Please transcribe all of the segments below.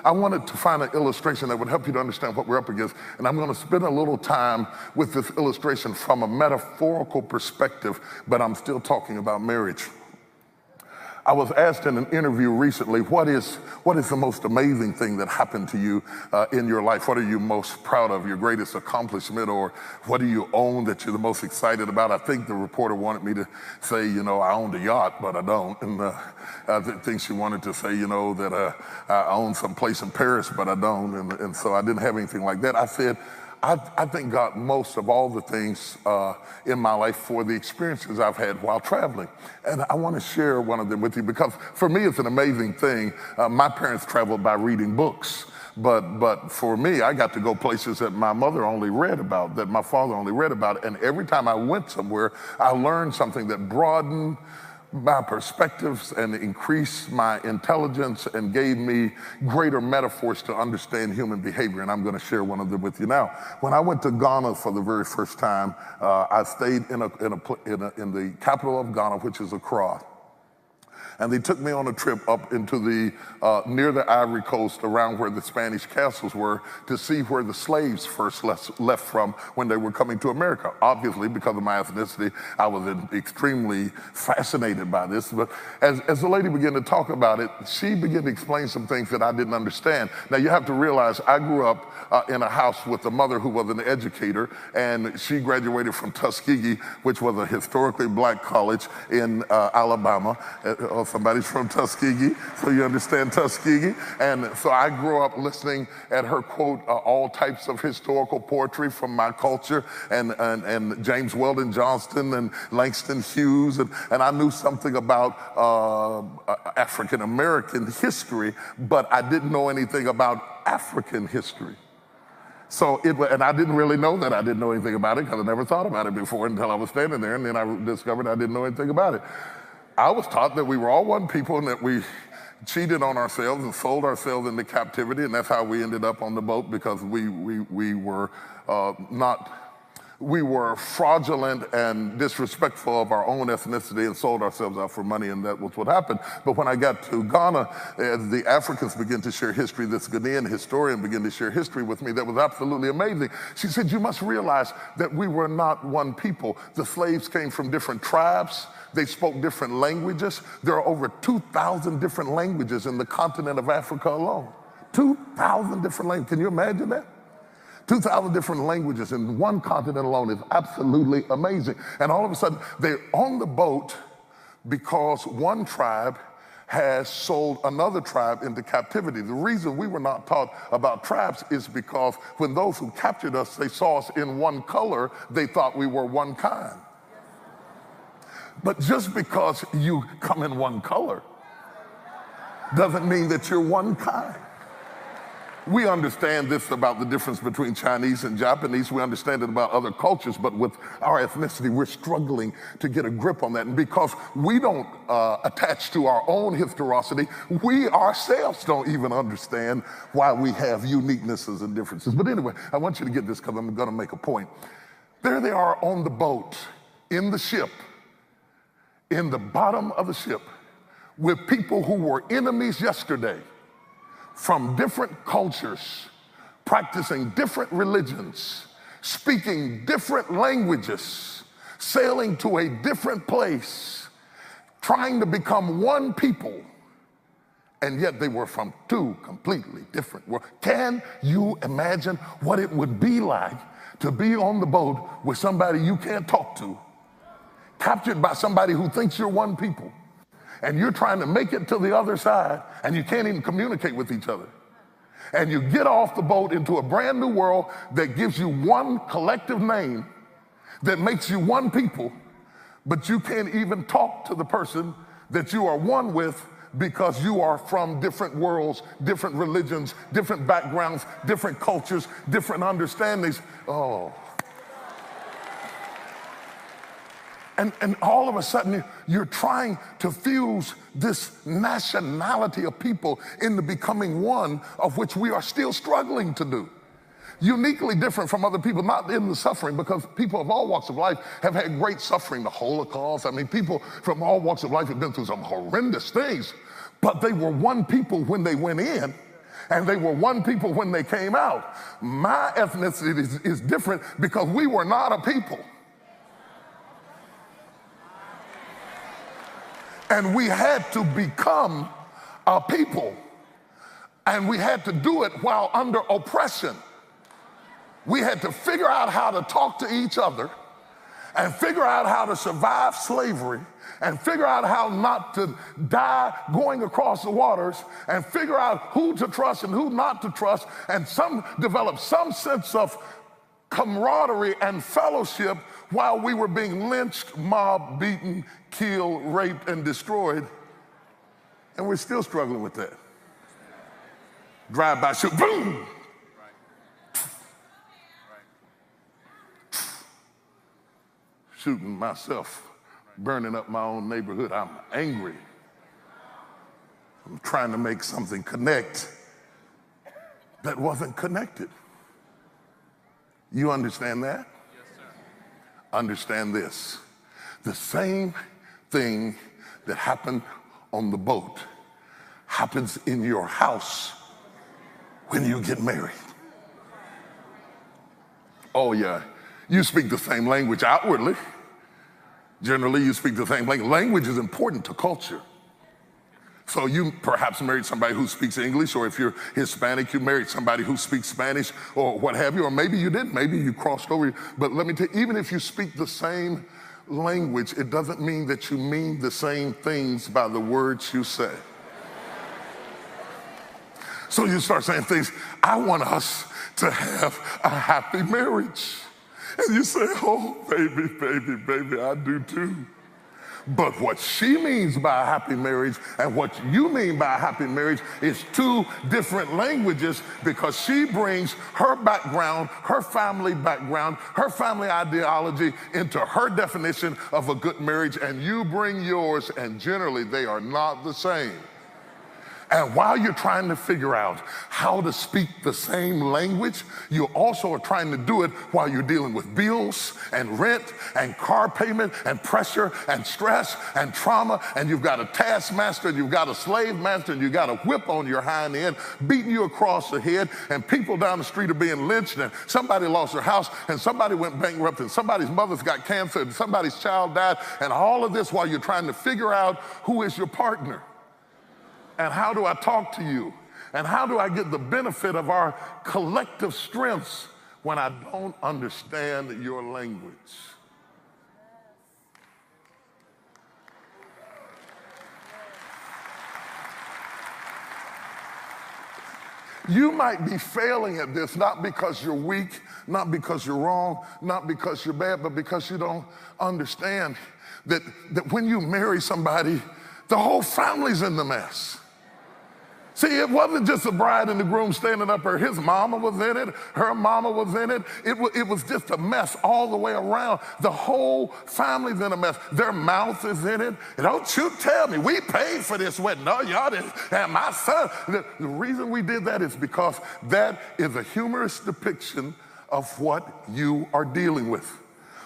I wanted to find an illustration that would help you to understand what we're up against. And I'm going to spend a little time with this illustration from a metaphorical perspective, but I'm still talking about marriage. I was asked in an interview recently, what is the most amazing thing that happened to you in your life? What are you most proud of, your greatest accomplishment, or what do you own that you're the most excited about? I think the reporter wanted me to say, I owned a yacht, but I don't. And I think she wanted to say, that I own some place in Paris, but I don't. And so I didn't have anything like that. I said, I thank God most of all the things in my life for the experiences I've had while traveling. And I want to share one of them with you because for me, it's an amazing thing. My parents traveled by reading books. But for me, I got to go places that my mother only read about, that my father only read about. And every time I went somewhere, I learned something that broadened my perspectives and increased my intelligence and gave me greater metaphors to understand human behavior. And I'm going to share one of them with you now. When I went to Ghana for the very first time, I stayed in the capital of Ghana, which is Accra. And they took me on a trip up into near the Ivory Coast, around where the Spanish castles were, to see where the slaves first left from when they were coming to America. Obviously, because of my ethnicity, I was extremely fascinated by this. But as the lady began to talk about it, she began to explain some things that I didn't understand. Now, you have to realize I grew up in a house with a mother who was an educator, and she graduated from Tuskegee, which was a historically black college in Alabama. Somebody's from Tuskegee, so you understand Tuskegee. And so I grew up listening at her quote all types of historical poetry from my culture, and James Weldon Johnston and Langston Hughes, and I knew something about African American history, but I didn't know anything about African history. And I didn't really know that I didn't know anything about it because I never thought about it before until I was standing there, and then I discovered I didn't know anything about it. I was taught that we were all one people and that we cheated on ourselves and sold ourselves into captivity, and that's how we ended up on the boat, because we were fraudulent and disrespectful of our own ethnicity and sold ourselves out for money, and that was what happened. But when I got to Ghana, as the Africans began to share history, this Ghanaian historian began to share history with me that was absolutely amazing. She said, you must realize that we were not one people. The slaves came from different tribes. They spoke different languages. There are over 2,000 different languages in the continent of Africa alone. 2,000 different languages. Can you imagine that? 2,000 different languages in one continent alone is absolutely amazing. And all of a sudden, they're on the boat because one tribe has sold another tribe into captivity. The reason we were not taught about tribes is because when those who captured us, they saw us in one color, they thought we were one kind. But just because you come in one color doesn't mean that you're one kind. We understand this about the difference between Chinese and Japanese. We understand it about other cultures, but with our ethnicity, we're struggling to get a grip on that. And because we don't attach to our own historicity, we ourselves don't even understand why we have uniquenesses and differences. But anyway, I want you to get this because I'm going to make a point. There they are on the boat, in the ship, in the bottom of the ship, with people who were enemies yesterday, from different cultures, practicing different religions, speaking different languages, sailing to a different place, trying to become one people, and yet they were from two completely different worlds. Can you imagine what it would be like to be on the boat with somebody you can't talk to, captured by somebody who thinks you're one people, and you're trying to make it to the other side, and you can't even communicate with each other. And you get off the boat into a brand new world that gives you one collective name, that makes you one people, but you can't even talk to the person that you are one with because you are from different worlds, different religions, different backgrounds, different cultures, different understandings. Oh. And all of a sudden, you're trying to fuse this nationality of people into becoming one, of which we are still struggling to do. Uniquely different from other people, not in the suffering, because people of all walks of life have had great suffering, the Holocaust. I mean, people from all walks of life have been through some horrendous things, but they were one people when they went in, And they were one people when they came out. My ethnicity is different because we were not a people. And we had to become a people. And we had to do it while under oppression. We had to figure out how to talk to each other and figure out how to survive slavery and figure out how not to die going across the waters and figure out who to trust and who not to trust and develop some sense of camaraderie and fellowship while we were being lynched, mobbed, beaten, killed, raped, and destroyed. And we're still struggling with that. Drive-by shoot, boom! Shooting myself, burning up my own neighborhood. I'm angry. I'm trying to make something connect that wasn't connected. You understand that? Yes, sir. Understand this. The same thing that happened on the boat happens in your house when you get married. Oh yeah, you speak the same language outwardly. Generally, you speak the same language. Language is important to culture. So you perhaps married somebody who speaks English, or if you're Hispanic, you married somebody who speaks Spanish, or what have you, or maybe you didn't, maybe you crossed over. But let me tell you, even if you speak the same language, it doesn't mean that you mean the same things by the words you say. So you start saying things, I want us to have a happy marriage. And you say, oh, baby, baby, baby, I do too. But what she means by a happy marriage and what you mean by a happy marriage is two different languages, because she brings her background, her family ideology into her definition of a good marriage, and you bring yours, and generally they are not the same. And while you're trying to figure out how to speak the same language, you also are trying to do it while you're dealing with bills and rent and car payment and pressure and stress and trauma, and you've got a taskmaster, and you've got a slave master, and you've got a whip on your hind end beating you across the head, and people down the street are being lynched, and somebody lost their house, and somebody went bankrupt, and somebody's mother's got cancer, and somebody's child died, and all of this while you're trying to figure out who is your partner. And how do I talk to you? And how do I get the benefit of our collective strengths when I don't understand your language? You might be failing at this, not because you're weak, not because you're wrong, not because you're bad, but because you don't understand that when you marry somebody, the whole family's in the mess. See, it wasn't just the bride and the groom standing up there. His mama was in it. Her mama was in it. It was just a mess all the way around. The whole family's in a mess. Their mouth is in it. Don't you tell me, we paid for this wedding. No, y'all didn't. And my son. The reason we did that is because that is a humorous depiction of what you are dealing with,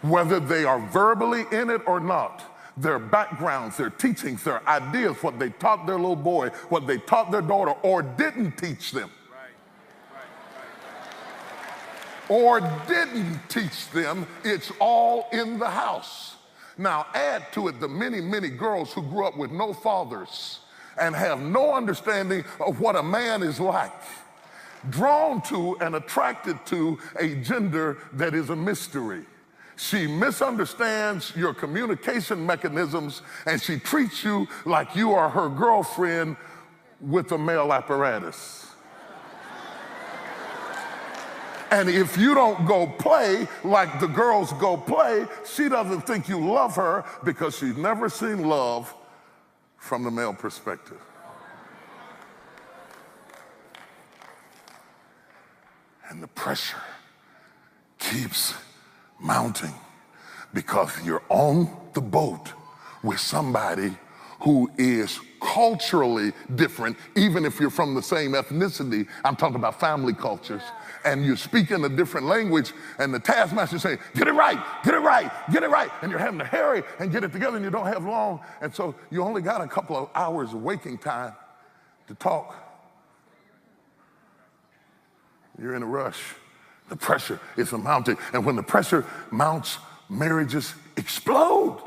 whether they are verbally in it or not. Their backgrounds, their teachings, their ideas, what they taught their little boy, what they taught their daughter, or didn't teach them. Or didn't teach them, it's all in the house. Now add to it the many, many girls who grew up with no fathers and have no understanding of what a man is like, drawn to and attracted to a gender that is a mystery. She misunderstands your communication mechanisms, and she treats you like you are her girlfriend with a male apparatus. And if you don't go play like the girls go play, she doesn't think you love her because she's never seen love from the male perspective. And the pressure keeps mounting because you're on the boat with somebody who is culturally different, even if you're from the same ethnicity. I'm talking about family cultures. And you're speaking a different language, and the taskmaster's saying, get it right, get it right, get it right. And you're having to hurry and get it together, and you don't have long. And so you only got a couple of hours of waking time to talk. you're in a rush. The pressure is mounting. And when the pressure mounts, marriages explode.